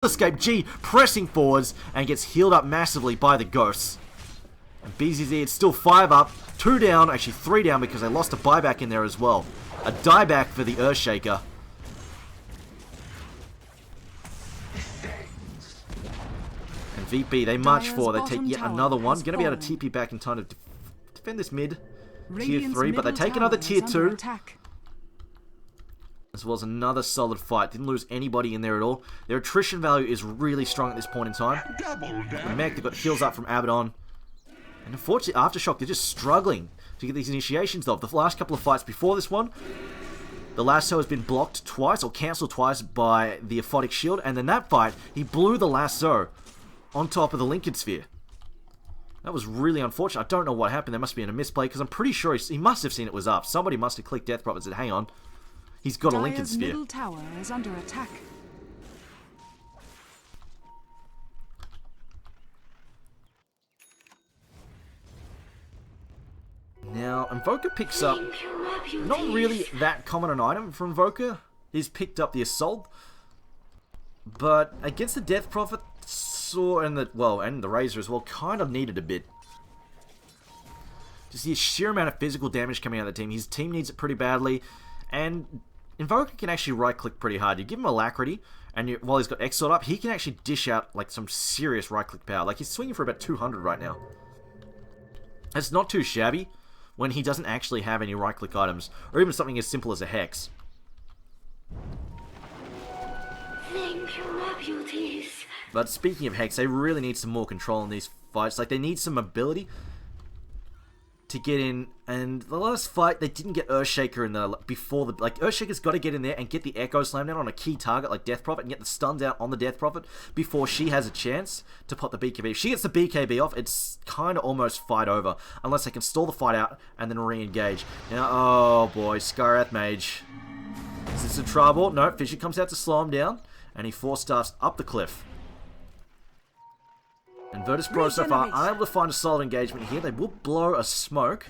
escape. G pressing forwards and gets healed up massively by the ghosts. And BZZ, it's still 5 up, 2 down, actually 3 down because they lost a buyback in there as well. A dieback for the Earthshaker. And VP, they march forward, they take yet another one. Going to be able to TP back in time to defend this mid. Tier 3, but they take another Tier 2. As well as another solid fight. Didn't lose anybody in there at all. Their attrition value is really strong at this point in time. The mech, they've got heals up from Abaddon. And unfortunately, Aftershock, they're just struggling to get these initiations off. The last couple of fights before this one, the lasso has been blocked twice, or cancelled twice, by the Aphotic Shield. And then that fight, he blew the lasso on top of the Lincoln Sphere. That was really unfortunate. I don't know what happened. There must be a misplay, because I'm pretty sure he must have seen it was up. Somebody must have clicked Death Prophet and said, hang on. He's got a Lincoln Sphere. Middle tower is under attack. Now, Invoker picks up, not really that common an item from Invoker. He's picked up the Assault, but against the Death Prophet, and the Razor as well, kind of needed a bit. Just the sheer amount of physical damage coming out of the team. His team needs it pretty badly, and Invoker can actually right-click pretty hard. You give him Alacrity, and while he's got Exalt up, he can actually dish out like some serious right-click power. Like, he's swinging for about 200 right now. It's not too shabby when he doesn't actually have any right-click items, or even something as simple as a Hex. Thank you, my beauties. But speaking of Hex, they really need some more control in these fights. Like, they need some ability to get in. And the last fight, they didn't get Earthshaker in the before the Earthshaker's got to get in there and get the Echo Slam down on a key target like Death Prophet and get the stuns out on the Death Prophet before she has a chance to pop the BKB. If she gets the BKB off, it's kind of almost fight over, unless they can stall the fight out and then re-engage. Now, oh boy, Skywrath Mage. Is this a trouble? No, Fissure comes out to slow him down, and he 4-staffs up the cliff. And Virtus.Pro so far unable to find a solid engagement here. They will blow a smoke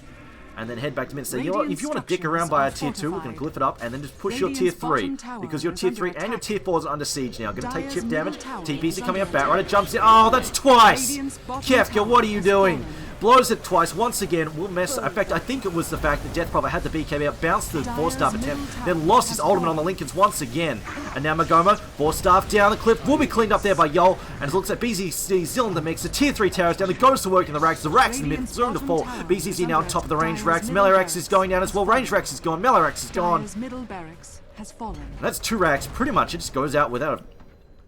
and then head back to mid and say, you know what, if you want to dick around by a tier 2, we can glyph it up and then just push your tier 3. Because your tier 3 and your tier 4s are under siege now. Going to take chip damage. TPs are coming up. Batrider jumps in. Oh, that's twice! Kefka, what are you doing? Blows it twice. Once again, will mess. In fact, I think it was the fact that Death Prophet had the BKB up, bounced the 4-staff attempt, then lost his ultimate on the Lincolns once again. And now Magoma, 4-staff down the cliff, will be cleaned up there by Yol. And it looks like BZZ still in the mix. The tier 3 towers down. The goes to work in the racks. The racks in the mid, soon to fall. BZZ now on top of the range racks. Melee racks is going down as well. Range racks is gone. Melee racks is gone. Middle barracks has fallen. And that's 2 racks. Pretty much, it just goes out without a...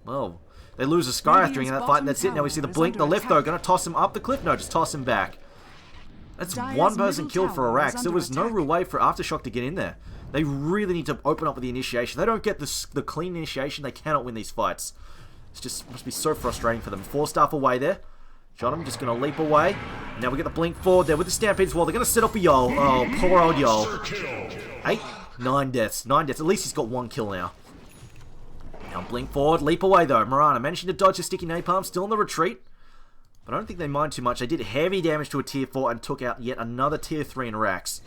Well, they lose a Skywrath during that fight, and that's it. Now we see the blink. The lift, though, going to toss him up the cliff. No, just toss him back. That's one person killed for a Rax. There was no real way for Aftershock to get in there. They really need to open up with the initiation. They don't get the clean initiation, they cannot win these fights. It's just must be so frustrating for them. 4-staff away there. Jotum just going to leap away. Now we get the blink forward there with the Stampede as well. They're going to set up a Yol. Oh, poor old Yol. 8, 9 deaths. 9 deaths. At least he's got 1 kill now. Now blink forward, leap away though. Mirana managing to dodge a sticky napalm, still in the retreat. But I don't think they mind too much. They did heavy damage to a tier 4 and took out yet another tier 3 in Rax.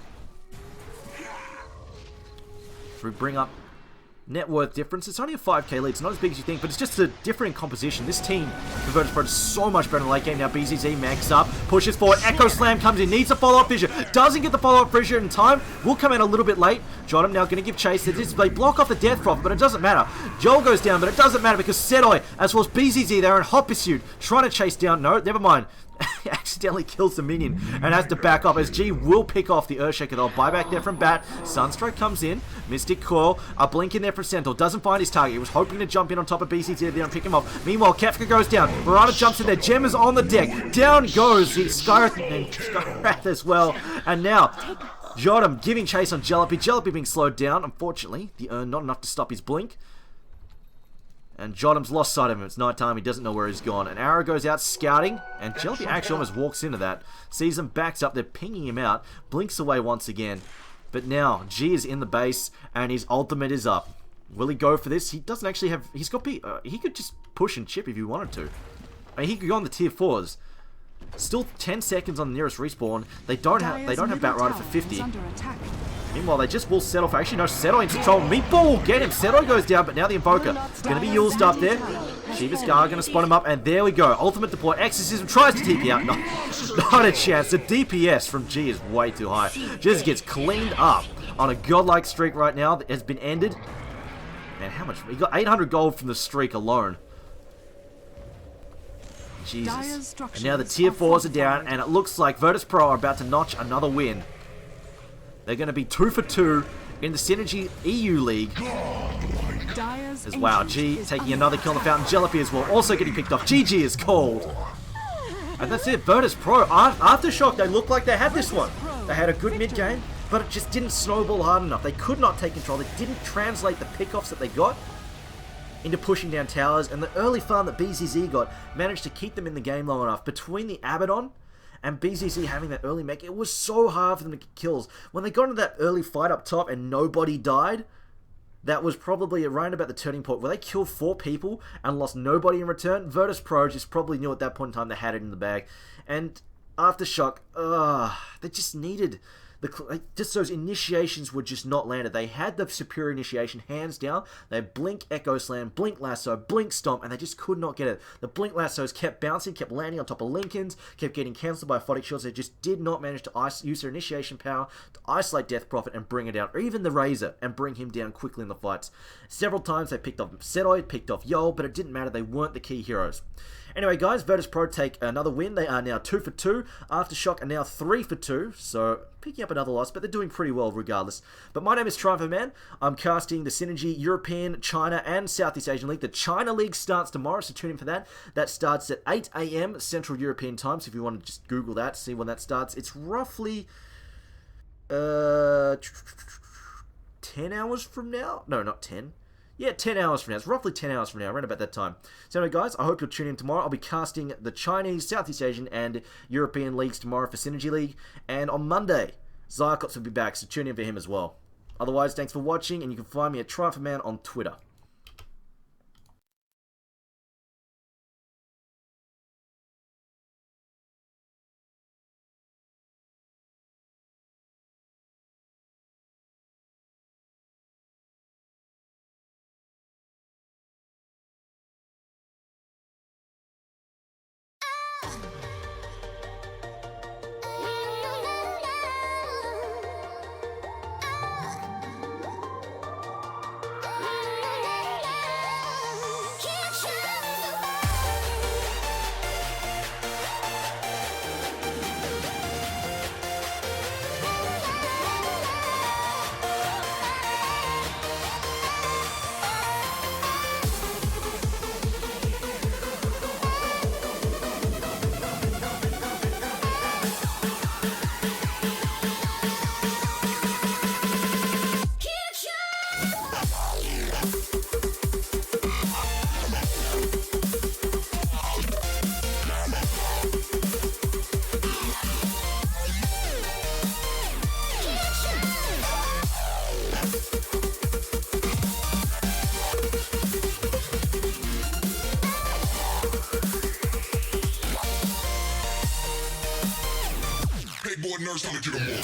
So we bring up net worth difference. It's only a 5k lead. It's not as big as you think, but it's just a different composition. This team, the Virtus.Pro, is so much better in the late game. Now BZZ max up, pushes forward. Echo Slam comes in, needs a follow-up Fissure. Doesn't get the follow-up Fissure in time. Will come in a little bit late. Jotum now going to give chase. They block off the Death Prophet, but it doesn't matter. Joel goes down, but it doesn't matter because Sedoi, as well as BZZ, they're in hot pursuit, trying to chase down. No, never mind. He accidentally kills the minion and has to back up as G will pick off the Earthshaker. They'll buy back there from Bat. Sunstrike comes in. Mystic Coil. A blink in there from Centaur. Doesn't find his target. He was hoping to jump in on top of BCT there and pick him off. Meanwhile, Kefka goes down. Mirana jumps in there. Gem is on the deck. Down goes the Skywrath as well. And now Jotum giving chase on Jalopy. Jalopy being slowed down. Unfortunately, the Urn not enough to stop his blink. And Jotum's lost sight of him. It's night time. He doesn't know where he's gone. And Arrow goes out scouting. And Jalopy actually almost walks into that. Sees him, backs up. They're pinging him out. Blinks away once again. But now, G is in the base. And his ultimate is up. Will he go for this? He doesn't actually have... He's got... he could just push and chip if he wanted to. I mean, he could go on the tier 4s. Still 10 seconds on the nearest respawn. They don't have Batrider for 50. Meanwhile, they just will settle for... Actually, no, Settle into control. Meatball will get him. Settle goes down, but now the Invoker is going to be used up there. Shiva's Gar gonna spot him up, and there we go. Ultimate deploy. Exorcism tries to TP out. No, not a chance. The DPS from G is way too high. Just gets cleaned up on a godlike streak right now that has been ended. Man, how much? He got 800 gold from the streak alone. Jesus. And now the tier 4s are down, and it looks like Virtus.Pro are about to notch another win. They're going to be 2 for 2 in the Synergy EU League. As wow, G taking another kill on the Fountain. Jellypy as well, also getting picked off. GG is called. And that's it, Virtus.Pro. Aftershock, they looked like they had this one. They had a good mid game, but it just didn't snowball hard enough. They could not take control. They didn't translate the pickoffs that they got into pushing down towers, and the early farm that BZZ got managed to keep them in the game long enough. Between the Abaddon and BZZ having that early mech, it was so hard for them to get kills. When they got into that early fight up top and nobody died, that was probably around about the turning point where they killed 4 people and lost nobody in return. Virtus.Pro just probably knew at that point in time they had it in the bag. And Aftershock, they just needed... just those initiations were just not landed. They had the superior initiation hands down. They had Blink, Echo Slam, Blink Lasso, Blink Stomp, and they just could not get it. The Blink Lassos kept bouncing, kept landing on top of Lincolns, kept getting cancelled by Photic Shields. They just did not manage to use their initiation power to isolate Death Prophet and bring it down, or even the Razor, and bring him down quickly in the fights. Several times they picked off Setoid, picked off Yol, but it didn't matter. They weren't the key heroes. Anyway, guys, Virtus.Pro take another win. They are now 2 for 2. Aftershock are now 3 for 2. So, picking up another loss, but they're doing pretty well regardless. But my name is Triumph Man. I'm casting the Synergy European, China, and Southeast Asian League. The China League starts tomorrow, so tune in for that. That starts at 8 AM Central European Time. So if you want to just Google that, see when that starts. It's roughly 10 hours from now. No, not 10. Yeah, 10 hours from now. It's roughly 10 hours from now, around about that time. So anyway, guys, I hope you'll tune in tomorrow. I'll be casting the Chinese, Southeast Asian, and European leagues tomorrow for Synergy League. And on Monday, Zykots will be back, so tune in for him as well. Otherwise, thanks for watching, and you can find me at TriumpherMan on Twitter. Nurse gonna get them more.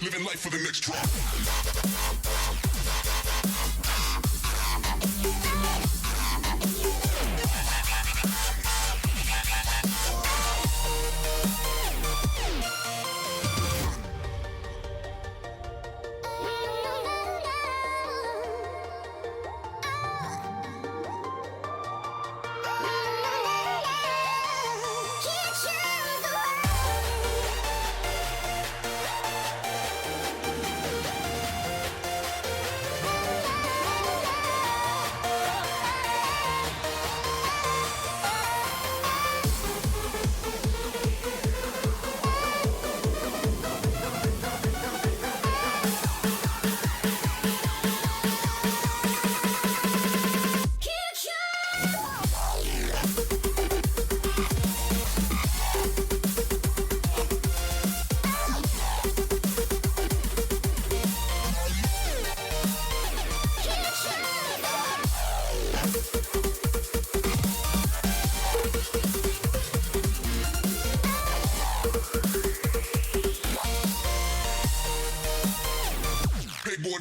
Living life for the next drop.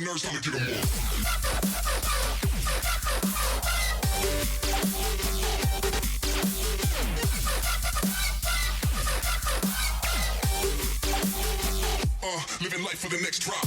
nerves, time to get 'em on. Living life for the next drop.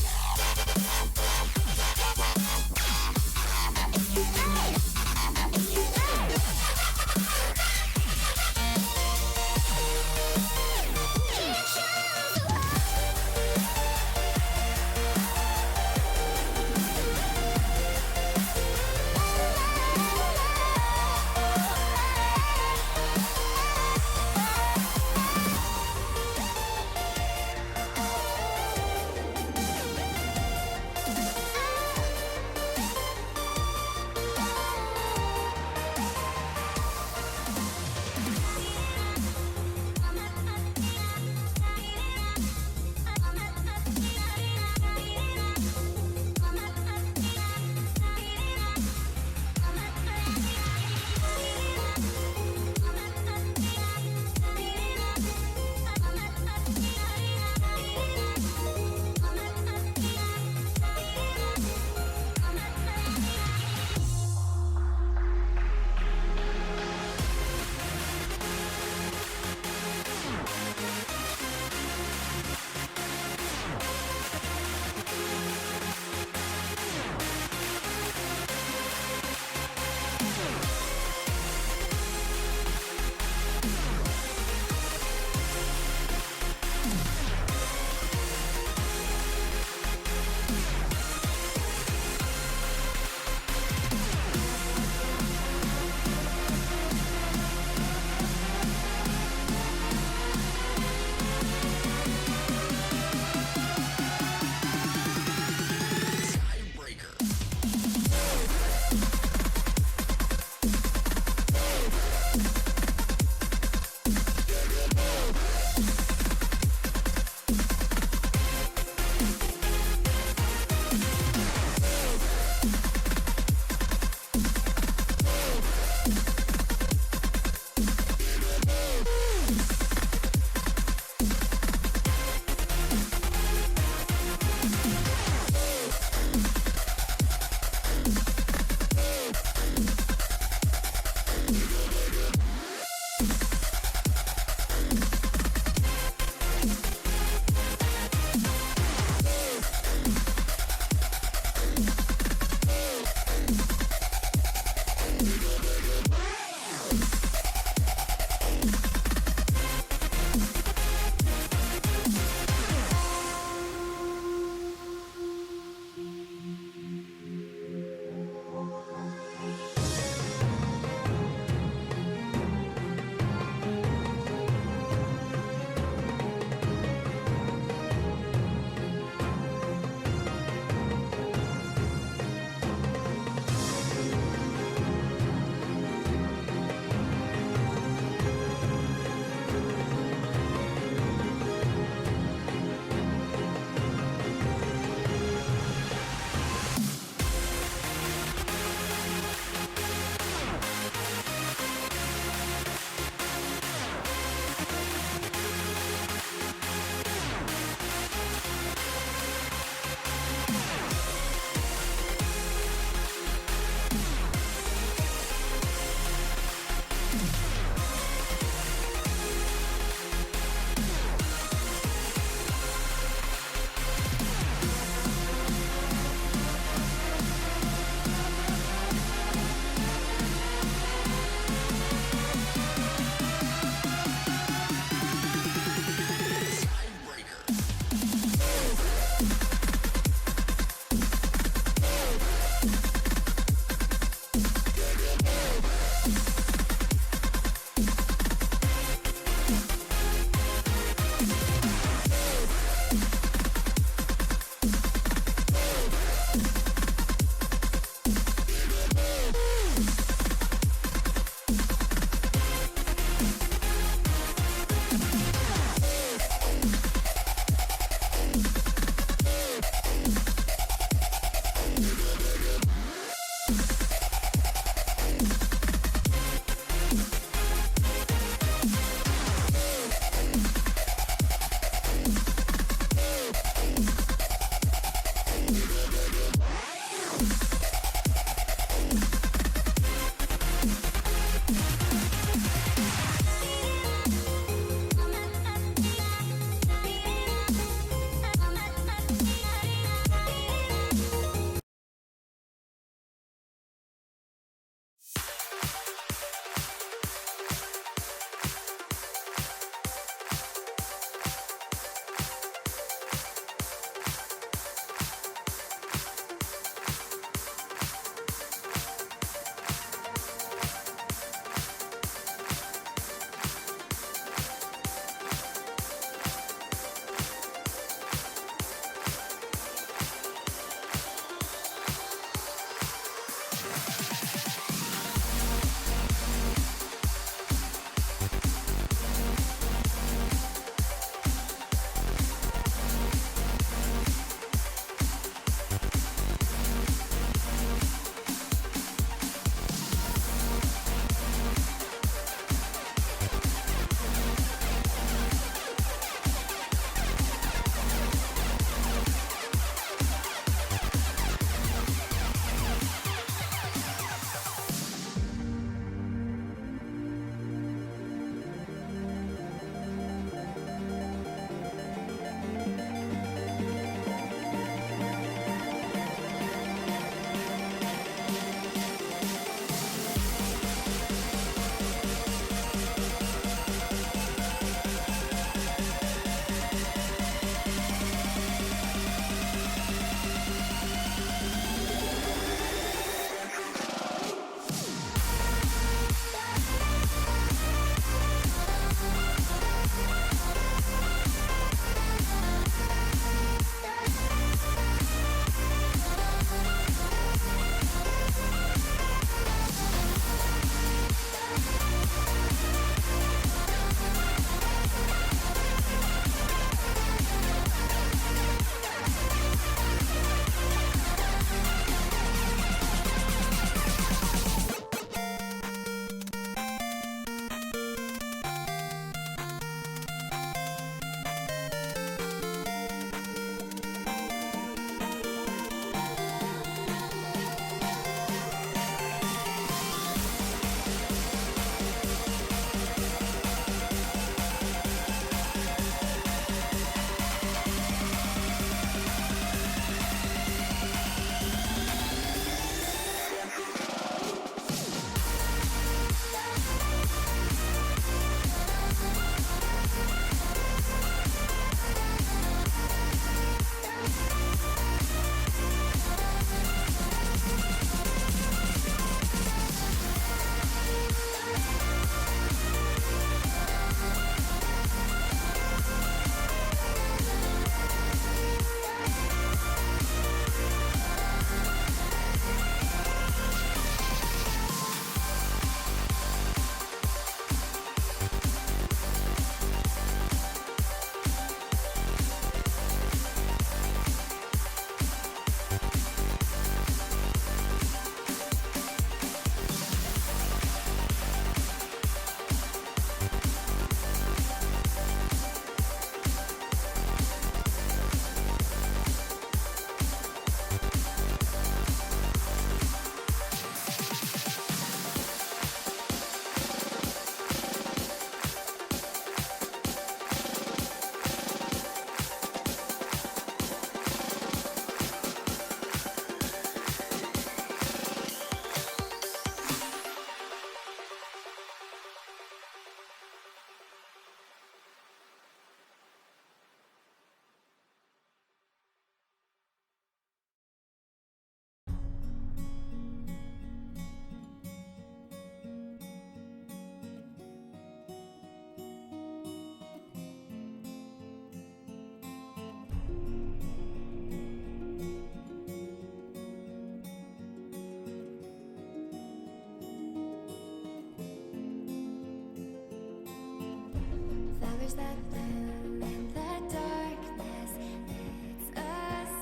that bloom in the darkness. It's a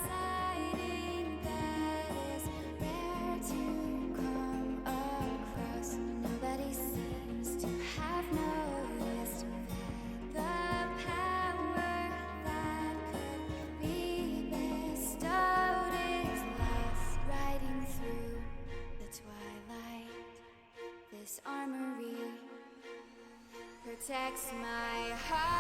sighting that is rare to come across. Nobody seems to have noticed that the power that could be bestowed is lost, riding through the twilight. This armory protects my heart.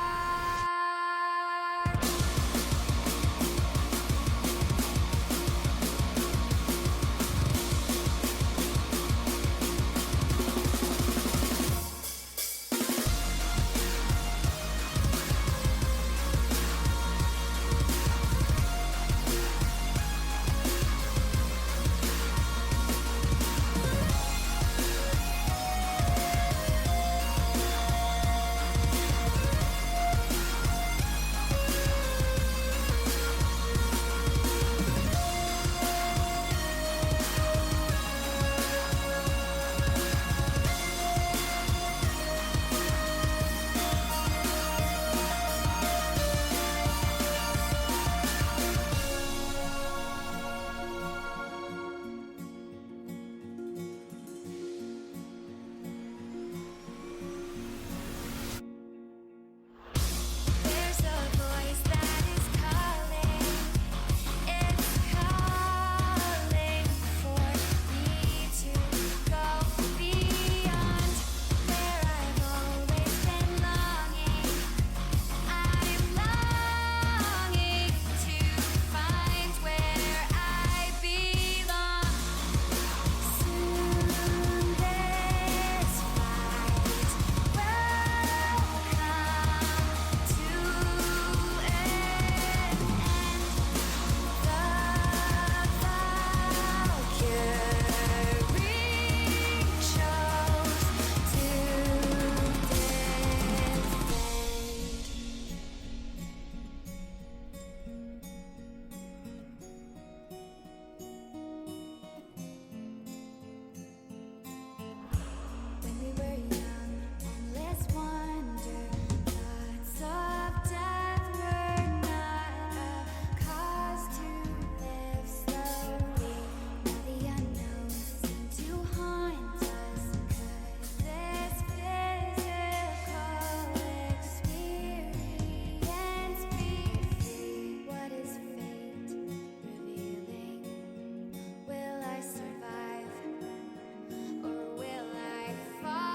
There's a voice that is calling. It's calling for me to go beyond where I've always been longing. I'm longing to find where I belong. Soon this fight will come to an end. The Valkyrie chose to When we were young, endless wonder, thoughts of death were not a cause to live slowly. Now the unknown seemed to haunt us. Could this physical experience be free? What is fate revealing? Will I survive? Or will I fall?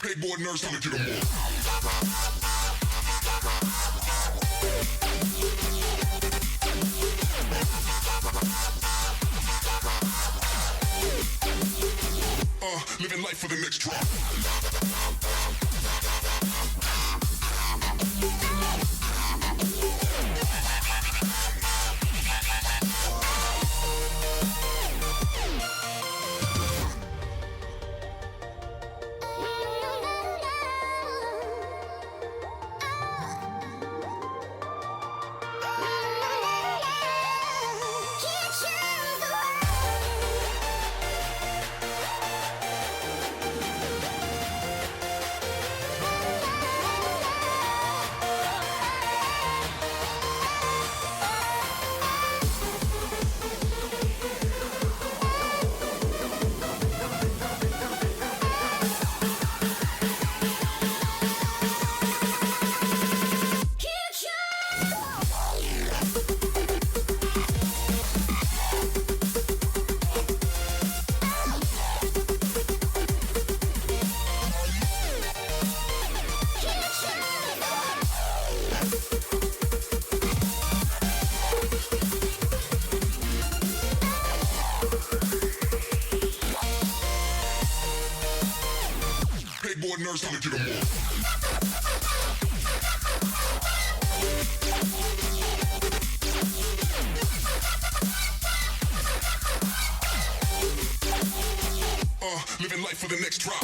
Big boy nerds gonna get 'em more. Living life for the next drop. Pegboard nerves, time to get 'em off. Living life for the next drop.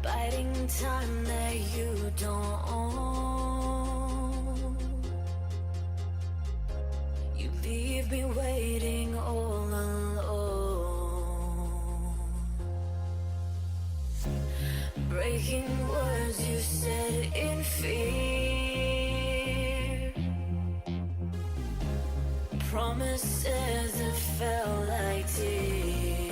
Biding time that you don't own. You leave me waiting all alone. Breaking words you said in fear. Promises that felt like tears.